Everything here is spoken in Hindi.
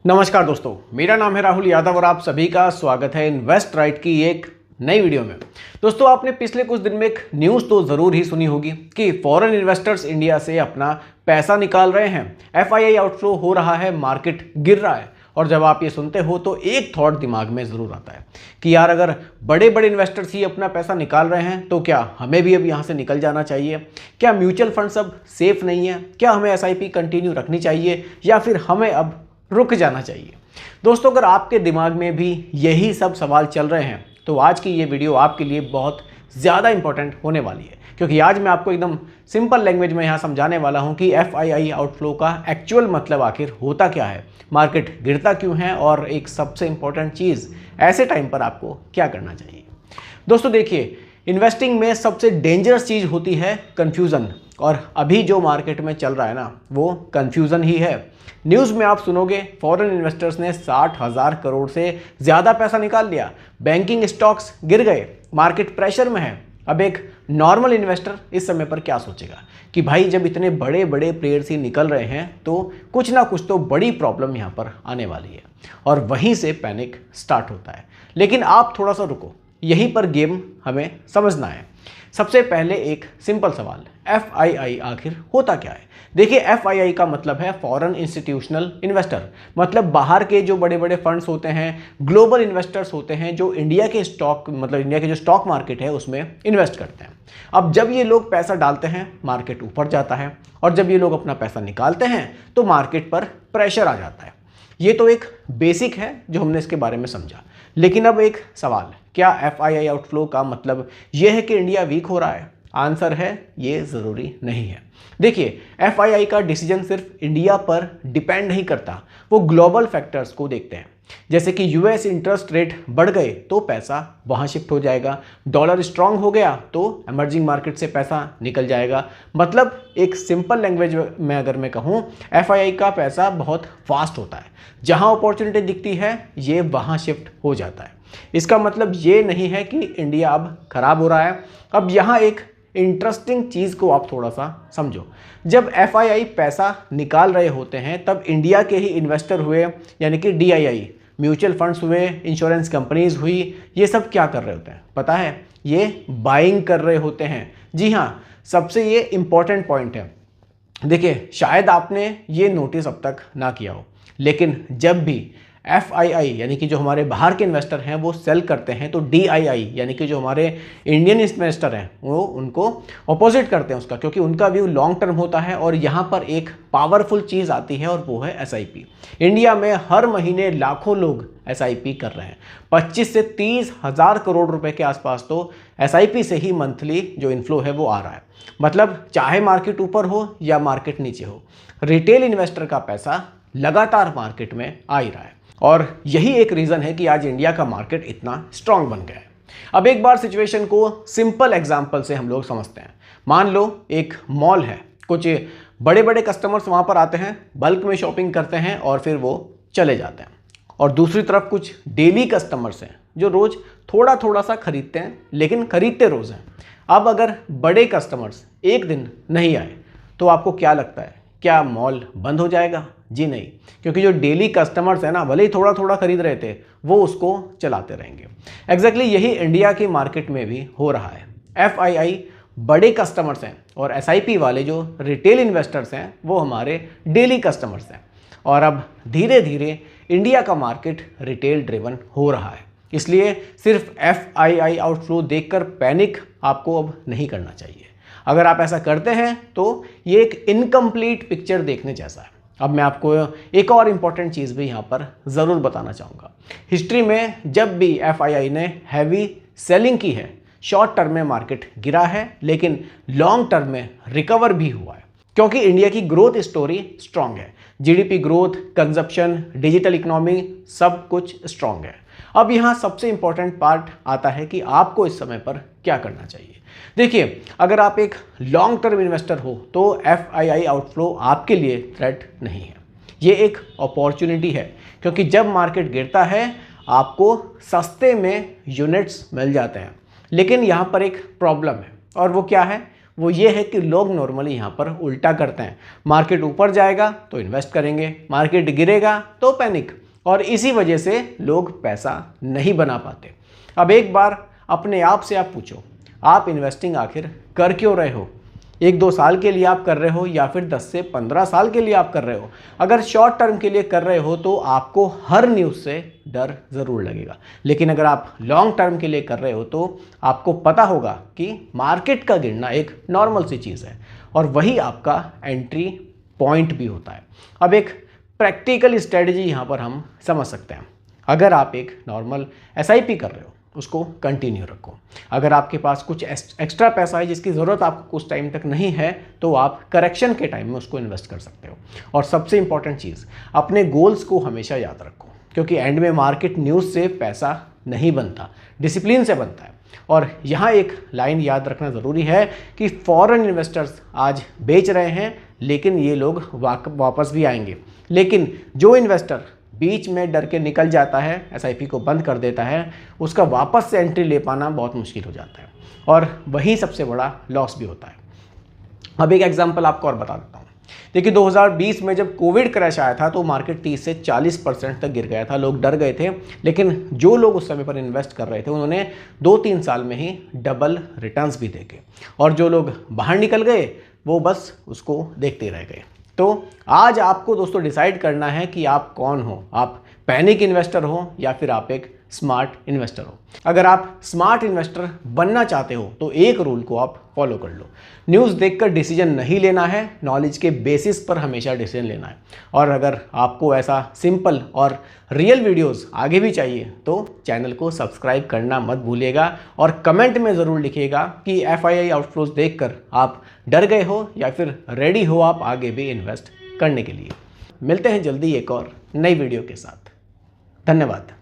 नमस्कार दोस्तों, मेरा नाम है राहुल यादव और आप सभी का स्वागत है इन्वेस्ट राइट की एक नई वीडियो में। दोस्तों, आपने पिछले कुछ दिन में एक न्यूज़ तो ज़रूर ही सुनी होगी कि फॉरेन इन्वेस्टर्स इंडिया से अपना पैसा निकाल रहे हैं, एफआईआई आउटफ्लो हो रहा है, मार्केट गिर रहा है। और जब आप ये सुनते हो तो एक थॉट दिमाग में ज़रूर आता है कि यार, अगर बड़े बड़े इन्वेस्टर्स ही अपना पैसा निकाल रहे हैं तो क्या हमें भी अब यहाँ से निकल जाना चाहिए? क्या म्यूचुअल फंड्स अब सेफ नहीं है? क्या हमें एसआईपी कंटिन्यू रखनी चाहिए या फिर हमें अब रुक जाना चाहिए? दोस्तों, अगर आपके दिमाग में भी यही सब सवाल चल रहे हैं तो आज की ये वीडियो आपके लिए बहुत ज़्यादा इंपॉर्टेंट होने वाली है, क्योंकि आज मैं आपको एकदम सिंपल लैंग्वेज में यहाँ समझाने वाला हूँ कि एफआईआई आउटफ्लो का एक्चुअल मतलब आखिर होता क्या है, मार्केट गिरता क्यों है और एक सबसे इंपॉर्टेंट चीज़, ऐसे टाइम पर आपको क्या करना चाहिए। दोस्तों देखिए, इन्वेस्टिंग में सबसे डेंजरस चीज़ होती है कन्फ्यूज़न, और अभी जो मार्केट में चल रहा है ना, वो कन्फ्यूज़न ही है। न्यूज़ में आप सुनोगे फॉरेन इन्वेस्टर्स ने 60,000 करोड़ से ज़्यादा पैसा निकाल लिया, बैंकिंग स्टॉक्स गिर गए, मार्केट प्रेशर में है। अब एक नॉर्मल इन्वेस्टर इस समय पर क्या सोचेगा कि भाई, जब इतने बड़े बड़े प्लेयर्स ही निकल रहे हैं तो कुछ ना कुछ तो बड़ी प्रॉब्लम यहाँ पर आने वाली है, और वहीं से पैनिक स्टार्ट होता है। लेकिन आप थोड़ा सा रुको, यहीं पर गेम हमें समझना है। सबसे पहले एक सिंपल सवाल, एफआईआई आखिर होता क्या है? देखिए, एफआईआई का मतलब है फॉरेन इंस्टीट्यूशनल इन्वेस्टर, मतलब बाहर के जो बड़े बड़े फंड्स होते हैं, ग्लोबल इन्वेस्टर्स होते हैं, जो इंडिया के स्टॉक, मतलब इंडिया के जो स्टॉक मार्केट है उसमें इन्वेस्ट करते हैं। अब जब ये लोग पैसा डालते हैं, मार्केट ऊपर जाता है, और जब ये लोग अपना पैसा निकालते हैं तो मार्केट पर प्रेशर आ जाता है। ये तो एक बेसिक है जो हमने इसके बारे में समझा। लेकिन अब एक सवाल, क्या एफआईआई आउटफ्लो का मतलब यह है कि इंडिया वीक हो रहा है? आंसर है, ये ज़रूरी नहीं है। देखिए, एफआईआई का डिसीजन सिर्फ इंडिया पर डिपेंड नहीं करता, वो ग्लोबल फैक्टर्स को देखते हैं। जैसे कि यूएस इंटरेस्ट रेट बढ़ गए तो पैसा वहाँ शिफ्ट हो जाएगा, डॉलर स्ट्रांग हो गया तो इमर्जिंग मार्केट से पैसा निकल जाएगा। मतलब एक सिंपल लैंग्वेज में अगर मैं कहूँ, एफआईआई का पैसा बहुत फास्ट होता है, जहाँ अपॉर्चुनिटी दिखती है ये वहाँ शिफ्ट हो जाता है। इसका मतलब ये नहीं है कि इंडिया अब खराब हो रहा है। अब यहाँ एक इंटरेस्टिंग चीज़ को आप थोड़ा सा समझो। जब एफआईआई पैसा निकाल रहे होते हैं तब इंडिया के ही इन्वेस्टर हुए, यानी कि डीआईआई, म्यूचुअल फंड्स हुए, इंश्योरेंस कंपनीज हुई, ये सब क्या कर रहे होते हैं पता है? ये बाइंग कर रहे होते हैं। जी हाँ, सबसे ये इम्पॉर्टेंट पॉइंट है। देखिए, शायद आपने ये नोटिस अब तक ना किया हो, लेकिन जब भी एफआईआई यानी कि जो हमारे बाहर के इन्वेस्टर हैं वो सेल करते हैं तो डीआईआई यानी कि जो हमारे इंडियन इन्वेस्टर हैं वो उनको अपोजिट करते हैं उसका, क्योंकि उनका व्यू लॉन्ग टर्म होता है। और यहाँ पर एक पावरफुल चीज़ आती है और वो है एसआईपी। इंडिया में हर महीने लाखों लोग एसआईपी कर रहे हैं, 25 से 30 हज़ार करोड़ रुपए के आसपास तो एसआईपी से ही मंथली जो इन्फ्लो है वो आ रहा है। मतलब चाहे मार्केट ऊपर हो या मार्केट नीचे हो, रिटेल इन्वेस्टर का पैसा लगातार मार्केट में आ ही रहा है, और यही एक रीज़न है कि आज इंडिया का मार्केट इतना स्ट्रांग बन गया है। अब एक बार सिचुएशन को सिंपल एग्जांपल से हम लोग समझते हैं। मान लो एक मॉल है, कुछ बड़े बड़े कस्टमर्स वहाँ पर आते हैं, बल्क में शॉपिंग करते हैं और फिर वो चले जाते हैं। और दूसरी तरफ कुछ डेली कस्टमर्स हैं जो रोज़ थोड़ा थोड़ा सा खरीदते हैं, लेकिन खरीदते रोज़ हैं। अब अगर बड़े कस्टमर्स एक दिन नहीं आए तो आपको क्या लगता है, क्या मॉल बंद हो जाएगा? जी नहीं, क्योंकि जो डेली कस्टमर्स हैं ना, भले ही थोड़ा थोड़ा खरीद रहे थे, वो उसको चलाते रहेंगे। एग्जैक्टली यही इंडिया की मार्केट में भी हो रहा है। एफआईआई बड़े कस्टमर्स हैं और एसआईपी वाले जो रिटेल इन्वेस्टर्स हैं वो हमारे डेली कस्टमर्स हैं। और अब धीरे धीरे इंडिया का मार्केट रिटेल ड्रिवन हो रहा है। इसलिए सिर्फ एफआईआई आउटफ्लो देखकर पैनिक आपको अब नहीं करना चाहिए। अगर आप ऐसा करते हैं तो ये एक इनकम्प्लीट पिक्चर देखने जैसा है। अब मैं आपको एक और इम्पॉर्टेंट चीज़ भी यहाँ पर ज़रूर बताना चाहूँगा। हिस्ट्री में जब भी एफआईआई ने हैवी सेलिंग की है, शॉर्ट टर्म में मार्केट गिरा है, लेकिन लॉन्ग टर्म में रिकवर भी हुआ है, क्योंकि इंडिया की ग्रोथ स्टोरी स्ट्रांग है। GDP growth, consumption, digital economy, सब कुछ स्ट्रांग है। अब यहाँ सबसे इंपॉर्टेंट पार्ट आता है कि आपको इस समय पर क्या करना चाहिए। देखिए, अगर आप एक लॉन्ग टर्म इन्वेस्टर हो तो एफआईआई आउटफ्लो आपके लिए थ्रेट नहीं है, ये एक अपॉर्चुनिटी है, क्योंकि जब मार्केट गिरता है आपको सस्ते में यूनिट्स मिल जाते हैं। लेकिन यहाँ पर एक प्रॉब्लम है, और वो क्या है? वो ये है कि लोग नॉर्मली यहाँ पर उल्टा करते हैं। मार्केट ऊपर जाएगा तो इन्वेस्ट करेंगे, मार्केट गिरेगा तो पैनिक, और इसी वजह से लोग पैसा नहीं बना पाते। अब एक बार अपने आप से आप पूछो, आप इन्वेस्टिंग आखिर कर क्यों रहे हो? 1-2 साल के लिए आप कर रहे हो या फिर 10 से 15 साल के लिए आप कर रहे हो? अगर शॉर्ट टर्म के लिए कर रहे हो तो आपको हर न्यूज़ से डर ज़रूर लगेगा, लेकिन अगर आप लॉन्ग टर्म के लिए कर रहे हो तो आपको पता होगा कि मार्केट का गिरना एक नॉर्मल सी चीज़ है और वही आपका एंट्री पॉइंट भी होता है। अब एक प्रैक्टिकल स्ट्रेटजी यहाँ पर हम समझ सकते हैं। अगर आप एक नॉर्मल SIP कर रहे हो, उसको कंटिन्यू रखो। अगर आपके पास कुछ एक्स्ट्रा पैसा है जिसकी ज़रूरत आपको कुछ टाइम तक नहीं है, तो आप करेक्शन के टाइम में उसको इन्वेस्ट कर सकते हो। और सबसे इंपॉर्टेंट चीज़, अपने गोल्स को हमेशा याद रखो, क्योंकि एंड में मार्केट न्यूज़ से पैसा नहीं बनता, डिसिप्लिन से बनता है। और यहाँ एक लाइन याद रखना ज़रूरी है कि फॉरेन इन्वेस्टर्स आज बेच रहे हैं, लेकिन ये लोग वापस भी आएंगे। लेकिन जो इन्वेस्टर बीच में डर के निकल जाता है, SIP को बंद कर देता है, उसका वापस से एंट्री ले पाना बहुत मुश्किल हो जाता है और वही सबसे बड़ा लॉस भी होता है। अब एक एग्जांपल आपको और बता देता हूँ। देखिए 2020 में जब कोविड क्रैश आया था तो मार्केट 30 से 40% तक गिर गया था, लोग डर गए थे, लेकिन जो लोग उस समय पर इन्वेस्ट कर रहे थे उन्होंने 2-3 साल में ही डबल रिटर्न्स भी देखे, और जो लोग बाहर निकल गए वो बस उसको देखते रह गए। तो आज आपको दोस्तों डिसाइड करना है कि आप कौन हो, आप पैनिक इन्वेस्टर हो या फिर आप एक स्मार्ट इन्वेस्टर हो। अगर आप स्मार्ट इन्वेस्टर बनना चाहते हो तो एक रूल को आप फॉलो कर लो, न्यूज़ देखकर डिसीजन नहीं लेना है, नॉलेज के बेसिस पर हमेशा डिसीजन लेना है। और अगर आपको ऐसा सिंपल और रियल वीडियोस आगे भी चाहिए तो चैनल को सब्सक्राइब करना मत भूलिएगा, और कमेंट में ज़रूर लिखिएगा कि FII आउटफ्लोज देखकर आप डर गए हो या फिर रेडी हो आप आगे भी इन्वेस्ट करने के लिए। मिलते हैं जल्दी एक और नई वीडियो के साथ। धन्यवाद।